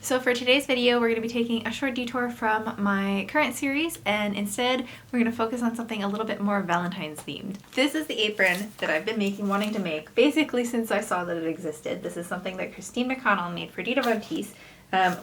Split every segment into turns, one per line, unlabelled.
So for today's video, we're going to be taking a short detour from my current series, and instead we're going to focus on something a little bit more Valentine's themed. This is the apron that I've been wanting to make, basically since I saw that it existed. This is something that Christine McConnell made for Dita von Teese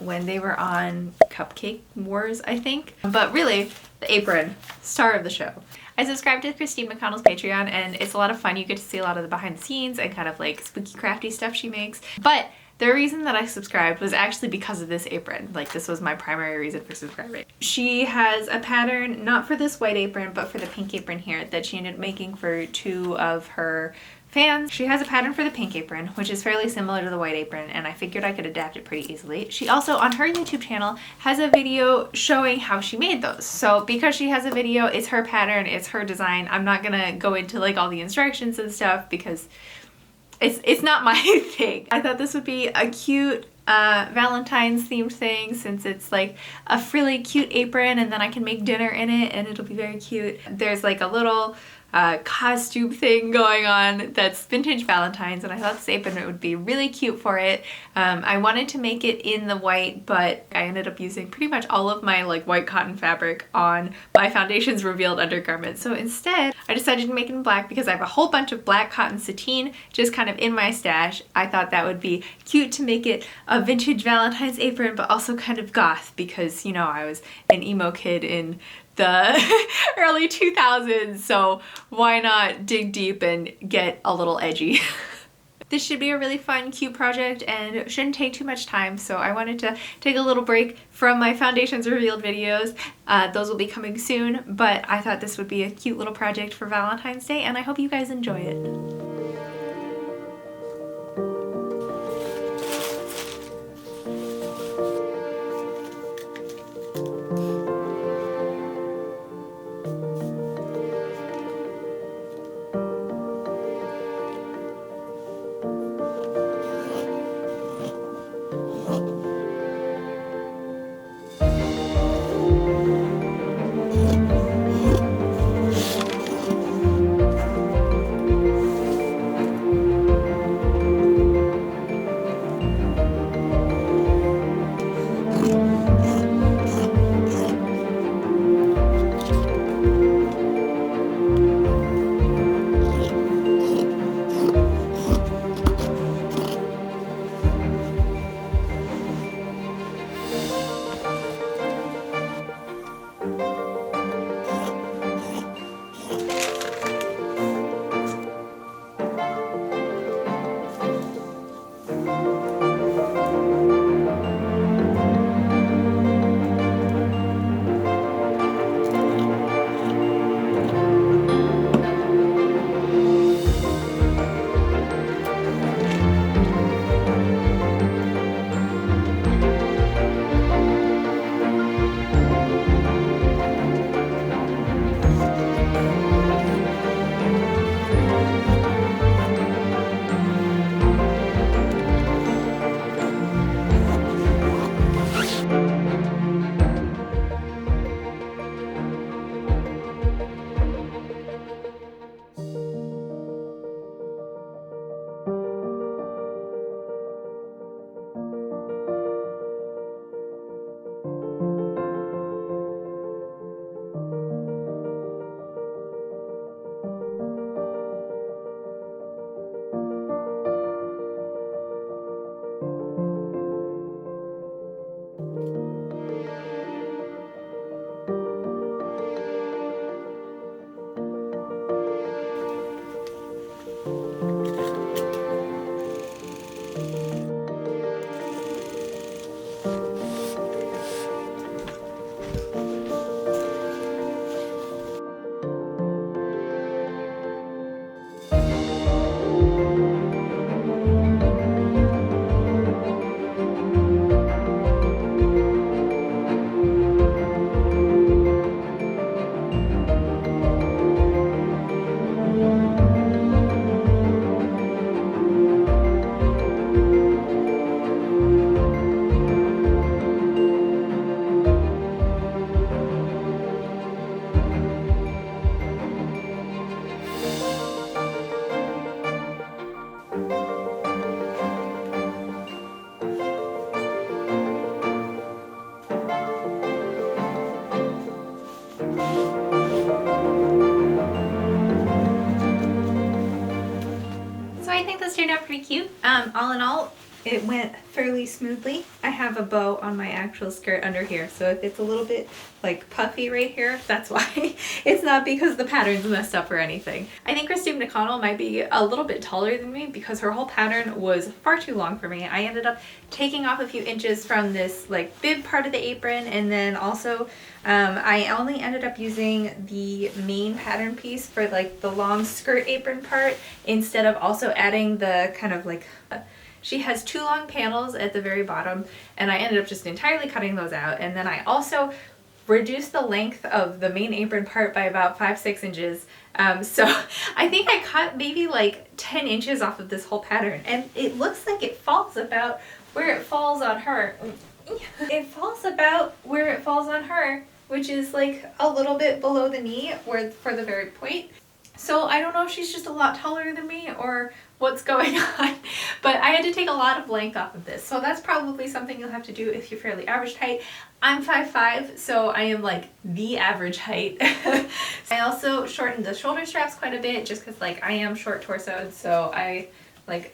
when they were on Cupcake Wars, I think. But really, the apron, star of the show. I subscribed to Christine McConnell's Patreon, and it's a lot of fun. You get to see a lot of the behind the scenes and kind of like spooky crafty stuff she makes. But the reason that I subscribed was actually because of this apron. Like, this was my primary reason for subscribing. She has a pattern, not for this white apron, but for the pink apron here, that she ended up making for two of her fans. She has a pattern for the pink apron, which is fairly similar to the white apron, and I figured I could adapt it pretty easily. She also, on her YouTube channel, has a video showing how she made those. So because she has a video, it's her pattern, it's her design. I'm not gonna go into like all the instructions and stuff because it's not my thing. I thought this would be a cute Valentine's themed thing, since it's like a really cute apron and then I can make dinner in it and it'll be very cute. There's like a little costume thing going on that's vintage Valentine's, and I thought this apron would be really cute for it. I wanted to make it in the white, but I ended up using pretty much all of my like white cotton fabric on my foundation's revealed undergarment. So instead, I decided to make it in black because I have a whole bunch of black cotton sateen just kind of in my stash. I thought that would be cute to make it a vintage Valentine's apron, but also kind of goth because, you know, I was an emo kid in the early 2000s, so why not dig deep and get a little edgy? This should be a really fun, cute project and shouldn't take too much time, so I wanted to take a little break from my foundations revealed videos. Those will be coming soon, but I thought this would be a cute little project for Valentine's Day, and I hope you guys enjoy it. out pretty cute. All in all, it went fairly smoothly. I have a bow on my actual skirt under here, so if it's a little bit like puffy right here, that's why. It's not because the pattern's messed up or anything. I think Christine McConnell might be a little bit taller than me because her whole pattern was far too long for me. I ended up taking off a few inches from this like bib part of the apron, and then also I only ended up using the main pattern piece for like the long skirt apron part instead of also adding the kind of like she has two long panels at the very bottom, and I ended up just entirely cutting those out. And then I also reduced the length of the main apron part by about 5-6 inches. So I think I cut maybe like 10 inches off of this whole pattern, and it looks like it falls about where it falls on her. It falls about where it falls on her, which is like a little bit below the knee or for the very point. So I don't know if she's just a lot taller than me or what's going on, but I had to take a lot of length off of this. So that's probably something you'll have to do if you're fairly average height. I'm 5'5", so I am like the average height. I also shortened the shoulder straps quite a bit just because like I am short torsoed, so I like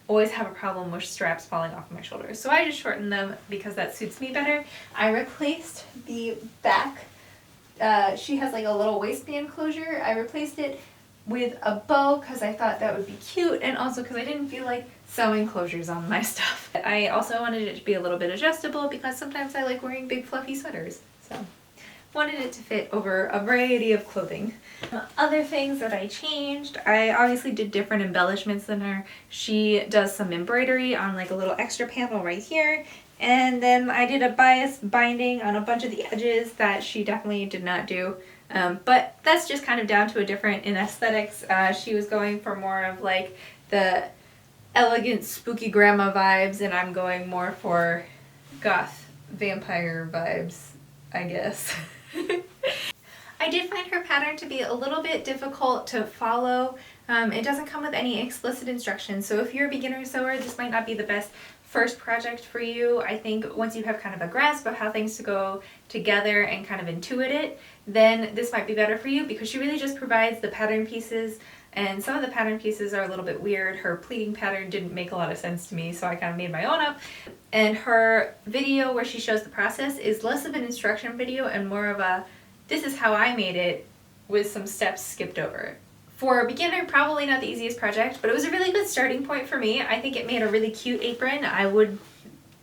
always have a problem with straps falling off of my shoulders. So I just shortened them because that suits me better. I replaced the back. She has like a little waistband closure. I replaced it with a bow because I thought that would be cute, and also because I didn't feel like sewing closures on my stuff. I also wanted it to be a little bit adjustable because sometimes I like wearing big fluffy sweaters, so wanted it to fit over a variety of clothing. Other things that I changed, I obviously did different embellishments than her. She does some embroidery on like a little extra panel right here, and then I did a bias binding on a bunch of the edges that she definitely did not do. But that's just kind of down to a different in aesthetics. She was going for more of like the elegant spooky grandma vibes, and I'm going more for goth vampire vibes, I guess. I did find her pattern to be a little bit difficult to follow. It doesn't come with any explicit instructions, so if you're a beginner sewer, this might not be the best first project for you. I think once you have kind of a grasp of how things to go together and kind of intuit it, then this might be better for you because she really just provides the pattern pieces, and some of the pattern pieces are a little bit weird. Her pleating pattern didn't make a lot of sense to me, so I kind of made my own up. And her video where she shows the process is less of an instruction video and more of a this is how I made it with some steps skipped over. For a beginner, probably not the easiest project, but it was a really good starting point for me. I think it made a really cute apron. I would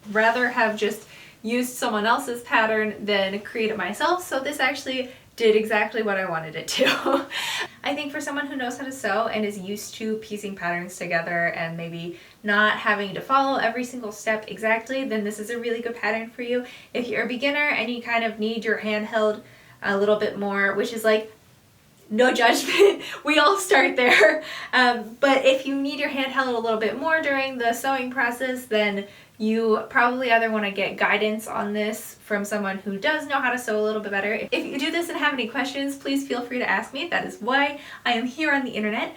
rather have just used someone else's pattern than create it myself, so this actually did exactly what I wanted it to. I think for someone who knows how to sew and is used to piecing patterns together and maybe not having to follow every single step exactly, then this is a really good pattern for you. If you're a beginner and you kind of need your hand held a little bit more, which is like, no judgment, we all start there. But if you need your hand held a little bit more during the sewing process, then you probably either want to get guidance on this from someone who does know how to sew a little bit better. If you do this and have any questions, please feel free to ask me. That is why I am here on the internet.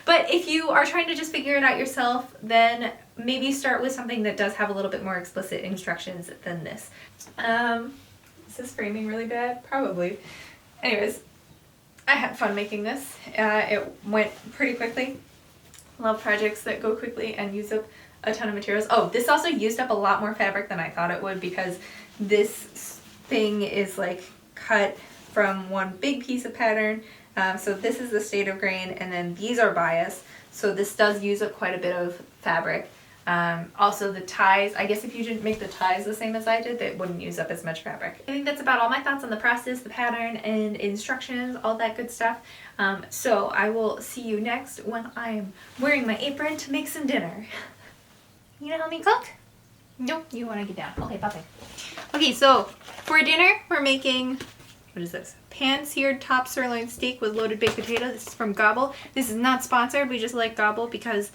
But if you are trying to just figure it out yourself, then maybe start with something that does have a little bit more explicit instructions than this. Is this framing really bad? Probably. Anyways, I had fun making this. It went pretty quickly. Love projects that go quickly and use up a ton of materials. Oh, this also used up a lot more fabric than I thought it would because this thing is like cut from one big piece of pattern. So this is the state of grain, and then these are bias. So this does use up quite a bit of fabric. Also the ties, I guess if you didn't make the ties the same as I did, they wouldn't use up as much fabric. I think that's about all my thoughts on the process, the pattern, and instructions, all that good stuff. So I will see you next when I'm wearing my apron to make some dinner. You gonna help me cook? Nope, you wanna get down. Okay, bye-bye. Okay, so for dinner, we're making, what is this? Pan-seared top sirloin steak with loaded baked potato. This is from Gobble. This is not sponsored, we just like Gobble because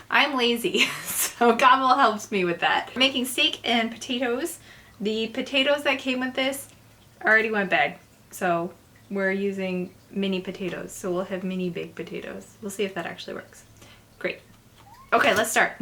I'm lazy, so Gobble helps me with that. I'm making steak and potatoes. The potatoes that came with this already went bad, so we're using mini potatoes. So we'll have mini baked potatoes. We'll see if that actually works. Great. Okay, let's start.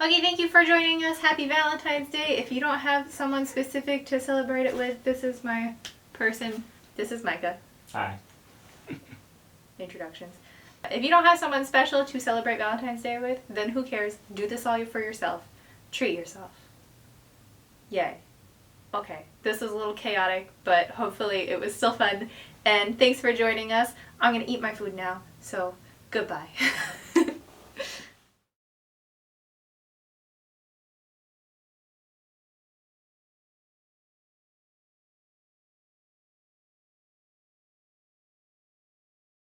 Okay, thank you for joining us. Happy Valentine's Day. If you don't have someone specific to celebrate it with, this is my person. This is Micah.
Hi.
Introductions. If you don't have someone special to celebrate Valentine's Day with, then who cares? Do this all for yourself. Treat yourself. Yay. Okay, this was a little chaotic, but hopefully it was still fun. And thanks for joining us. I'm going to eat my food now, so goodbye.